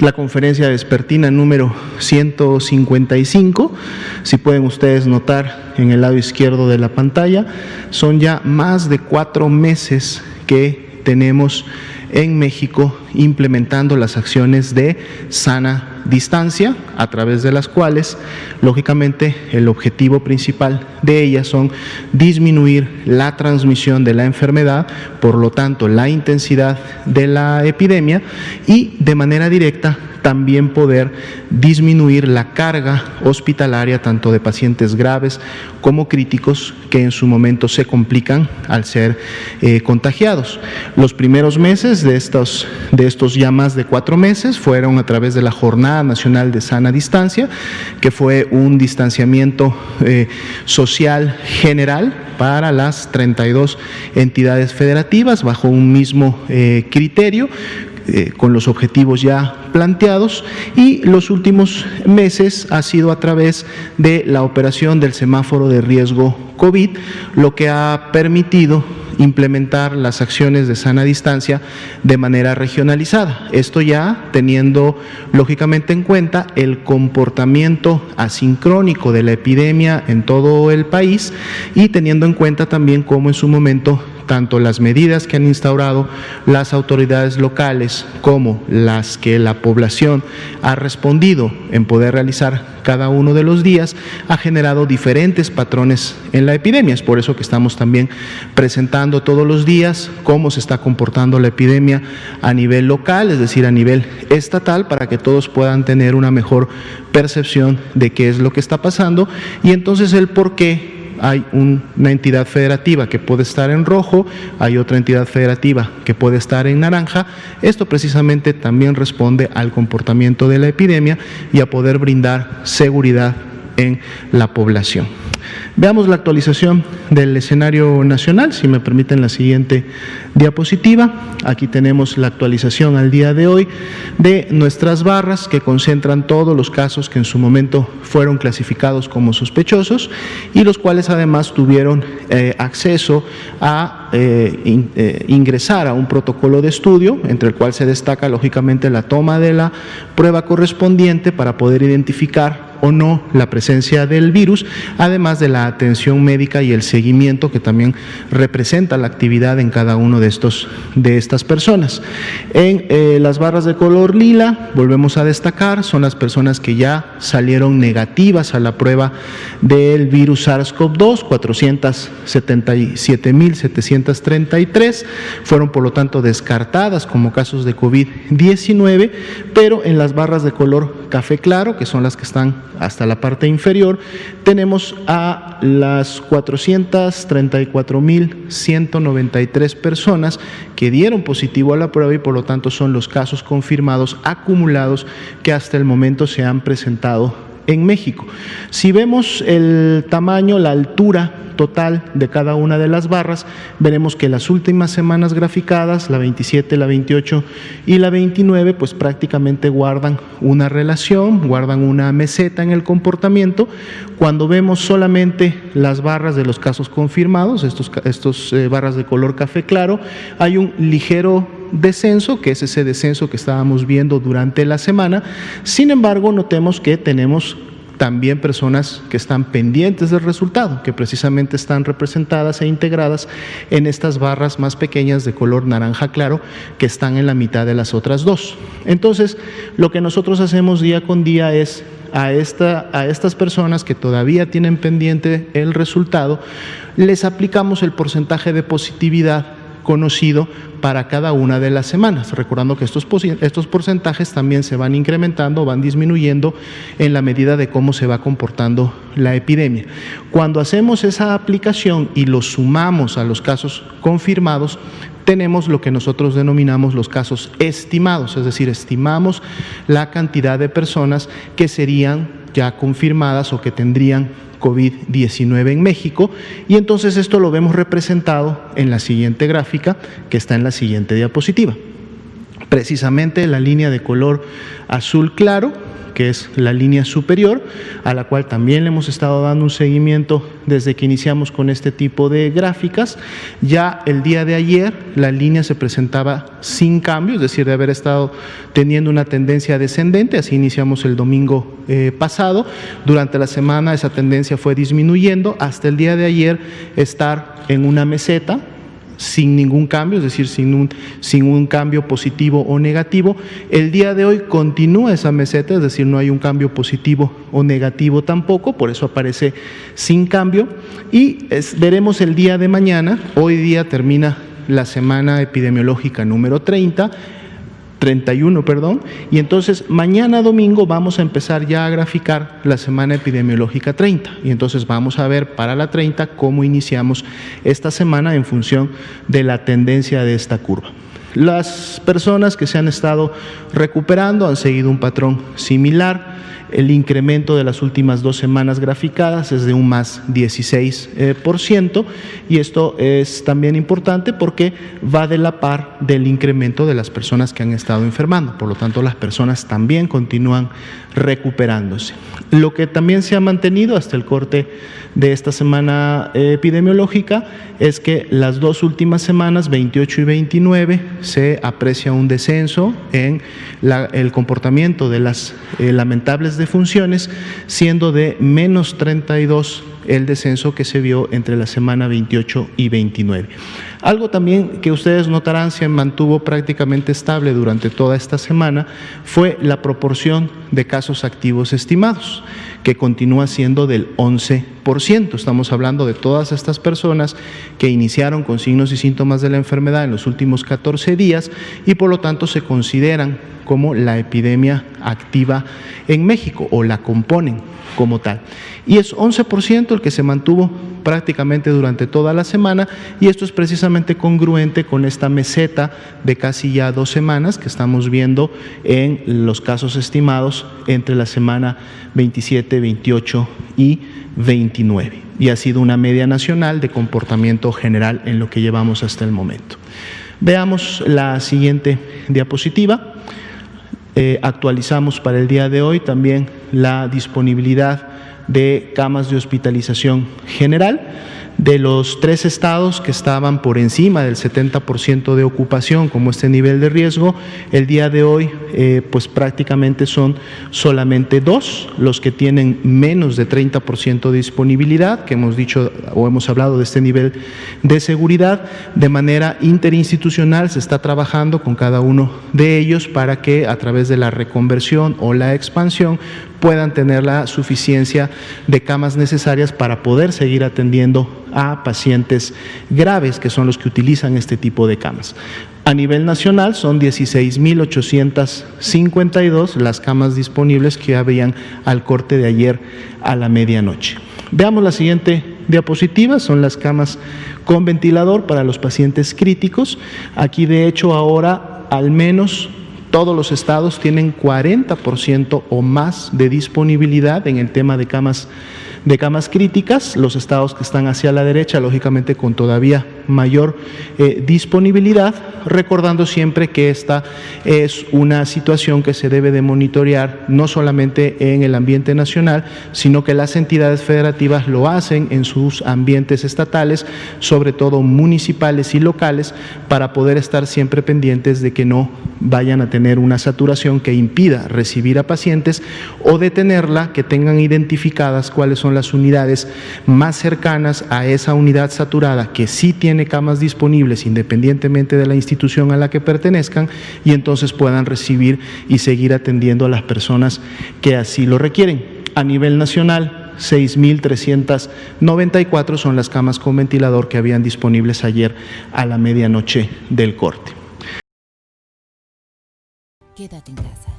Es la conferencia vespertina número 155. Si pueden ustedes notar en el lado izquierdo de la pantalla, son ya más de 4 meses que tenemos en México implementando las acciones de sana distancia, a través de las cuales, lógicamente, el objetivo principal de ellas son disminuir la transmisión de la enfermedad, por lo tanto, la intensidad de la epidemia y, de manera directa, también poder disminuir la carga hospitalaria tanto de pacientes graves como críticos que en su momento se complican al ser contagiados. Los primeros meses de estos ya más de 4 meses fueron a través de la Jornada Nacional de Sana Distancia, que fue un distanciamiento social general para las 32 entidades federativas bajo un mismo criterio, con los objetivos ya planteados, y los últimos meses ha sido a través de la operación del semáforo de riesgo COVID, lo que ha permitido implementar las acciones de sana distancia de manera regionalizada. Esto ya teniendo lógicamente en cuenta el comportamiento asincrónico de la epidemia en todo el país y teniendo en cuenta también cómo en su momento tanto las medidas que han instaurado las autoridades locales como las que la población ha respondido en poder realizar cada uno de los días, ha generado diferentes patrones en la epidemia. Es por eso que estamos también presentando todos los días cómo se está comportando la epidemia a nivel local, es decir, a nivel estatal, para que todos puedan tener una mejor percepción de qué es lo que está pasando y entonces el por qué hay una entidad federativa que puede estar en rojo, hay otra entidad federativa que puede estar en naranja. Esto precisamente también responde al comportamiento de la epidemia y a poder brindar seguridad en la población. Veamos la actualización del escenario nacional, si me permiten la siguiente diapositiva. Aquí tenemos la actualización al día de hoy de nuestras barras que concentran todos los casos que en su momento fueron clasificados como sospechosos y los cuales además tuvieron acceso a ingresar a un protocolo de estudio, entre el cual se destaca lógicamente la toma de la prueba correspondiente para poder identificar o no la presencia del virus, además de la atención médica y el seguimiento que también representa la actividad en cada uno de estas personas. En las barras de color lila, volvemos a destacar, son las personas que ya salieron negativas a la prueba del virus SARS-CoV-2, 477.733, fueron por lo tanto descartadas como casos de COVID-19, pero en las barras de color café claro, que son las que están hasta la parte inferior, tenemos a las 434.193 personas que dieron positivo a la prueba y por lo tanto son los casos confirmados acumulados que hasta el momento se han presentado en México. Si vemos el tamaño, la altura total de cada una de las barras, veremos que las últimas semanas graficadas, la 27, la 28 y la 29, pues prácticamente guardan una relación, guardan una meseta en el comportamiento. Cuando vemos solamente las barras de los casos confirmados, estos barras de color café claro, hay un ligero descenso, que es ese descenso que estábamos viendo durante la semana. Sin embargo, notemos que tenemos también personas que están pendientes del resultado, que precisamente están representadas e integradas en estas barras más pequeñas de color naranja claro, que están en la mitad de las otras dos. Entonces, lo que nosotros hacemos día con día es a estas personas que todavía tienen pendiente el resultado, les aplicamos el porcentaje de positividad conocido para cada una de las semanas, recordando que estos porcentajes también se van incrementando, van disminuyendo en la medida de cómo se va comportando la epidemia. Cuando hacemos esa aplicación y lo sumamos a los casos confirmados, tenemos lo que nosotros denominamos los casos estimados, es decir, estimamos la cantidad de personas que serían ya confirmadas o que tendrían COVID-19 en México, y entonces esto lo vemos representado en la siguiente gráfica que está en la siguiente diapositiva. Precisamente la línea de color azul claro que es la línea superior, a la cual también le hemos estado dando un seguimiento desde que iniciamos con este tipo de gráficas. Ya el día de ayer la línea se presentaba sin cambio, es decir, de haber estado teniendo una tendencia descendente, así iniciamos el domingo pasado. Durante la semana esa tendencia fue disminuyendo hasta el día de ayer estar en una meseta sin ningún cambio, es decir, sin un cambio positivo o negativo. El día de hoy continúa esa meseta, es decir, no hay un cambio positivo o negativo tampoco, por eso aparece sin cambio. Y veremos el día de mañana. Hoy día termina la semana epidemiológica número 31, y entonces mañana domingo vamos a empezar ya a graficar la semana epidemiológica 30, y entonces vamos a ver para la 30 cómo iniciamos esta semana en función de la tendencia de esta curva. Las personas que se han estado recuperando han seguido un patrón similar. El incremento de las últimas 2 semanas graficadas es de un más 16%, y esto es también importante porque va de la par del incremento de las personas que han estado enfermando. Por lo tanto, las personas también continúan recuperándose. Lo que también se ha mantenido hasta el corte de esta semana epidemiológica es que las 2 últimas semanas, 28 y 29, se aprecia un descenso en el comportamiento de las lamentables defunciones, siendo de menos 32 el descenso que se vio entre la semana 28 y 29. Algo también que ustedes notarán se mantuvo prácticamente estable durante toda esta semana fue la proporción de casos activos estimados, que continúa siendo del 11%. Estamos hablando de todas estas personas que iniciaron con signos y síntomas de la enfermedad en los últimos 14 días y por lo tanto se consideran como la epidemia activa en México o la componen como tal. Y es 11% el que se mantuvo prácticamente durante toda la semana, y esto es precisamente congruente con esta meseta de casi ya 2 semanas que estamos viendo en los casos estimados entre la semana 27, 28 y 29. Y ha sido una media nacional de comportamiento general en lo que llevamos hasta el momento. Veamos la siguiente diapositiva. Actualizamos para el día de hoy también la disponibilidad de camas de hospitalización general. De los 3 estados que estaban por encima del 70% de ocupación como este nivel de riesgo, el día de hoy pues prácticamente son solamente 2 los que tienen menos de 30% de disponibilidad, que hemos dicho o hemos hablado de este nivel de seguridad. De manera interinstitucional se está trabajando con cada uno de ellos para que a través de la reconversión o la expansión puedan tener la suficiencia de camas necesarias para poder seguir atendiendo a pacientes graves, que son los que utilizan este tipo de camas. A nivel nacional son 16.852 las camas disponibles que habían al corte de ayer a la medianoche. Veamos la siguiente diapositiva, son las camas con ventilador para los pacientes críticos. Aquí de hecho ahora al menos todos los estados tienen 40% o más de disponibilidad en el tema de camas críticas. Los estados que están hacia la derecha, lógicamente con todavía mayor disponibilidad, recordando siempre que esta es una situación que se debe de monitorear no solamente en el ambiente nacional, sino que las entidades federativas lo hacen en sus ambientes estatales, sobre todo municipales y locales, para poder estar siempre pendientes de que no vayan a tener una saturación que impida recibir a pacientes, o detenerla, que tengan identificadas cuáles son las unidades más cercanas a esa unidad saturada que sí tiene camas disponibles independientemente de la institución a la que pertenezcan, y entonces puedan recibir y seguir atendiendo a las personas que así lo requieren. A nivel nacional, 6.394 son las camas con ventilador que habían disponibles ayer a la medianoche del corte. Quédate en casa.